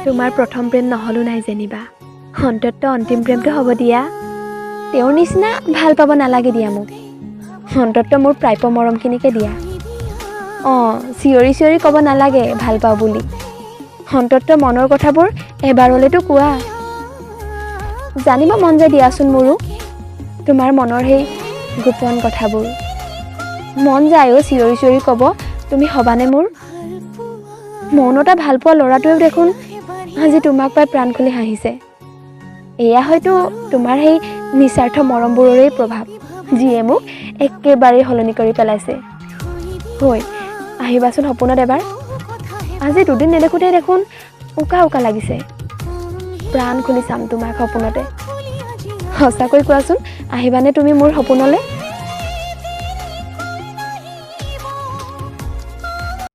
তোমাৰ প্ৰথম প্ৰেম নহ'লো নাই যেনিবা, অন্তত অন্তিম প্ৰেমটো হ'ব দিয়া। তেওঁৰ নিচিনা ভাল পাব নালাগে দিয়া মোক, অন্তত মোৰ প্ৰাপ্য মৰমখিনিকে দিয়া। চিঞৰি চিঞৰি ক'ব নালাগে ভাল পাওঁ বুলি, অন্তত মনৰ কথাবোৰ এবাৰলেতো কোৱা। জানিব মন যায় দিয়াচোন মোৰো তোমাৰ মনৰ সেই গোপন কথাবোৰ। মন যায় চিঞৰি চিঞৰি ক'ব তুমি হ'বানে মোৰ। মৌনতা ভাল পোৱা ল'ৰাটোৱেও দেখোন আজি তোমাক পাই প্ৰাণ খুলি হাঁহিছে। এয়া হয়তো তোমাৰ সেই নিস্বাৰ্থ মৰমবোৰৰেই প্ৰভাৱ, যিয়ে মোক একেবাৰেই সলনি কৰি পেলাইছে। আহিবাচোন সপোনত এবাৰ। আজি দুদিন নেদেখোঁতেই দেখোন উকা উকা লাগিছে। প্ৰাণ খুলি চাম তোমাক সপোনতে। সঁচাকৈ কোৱাচোন, আহিবানে তুমি মোৰ সপোনলৈ?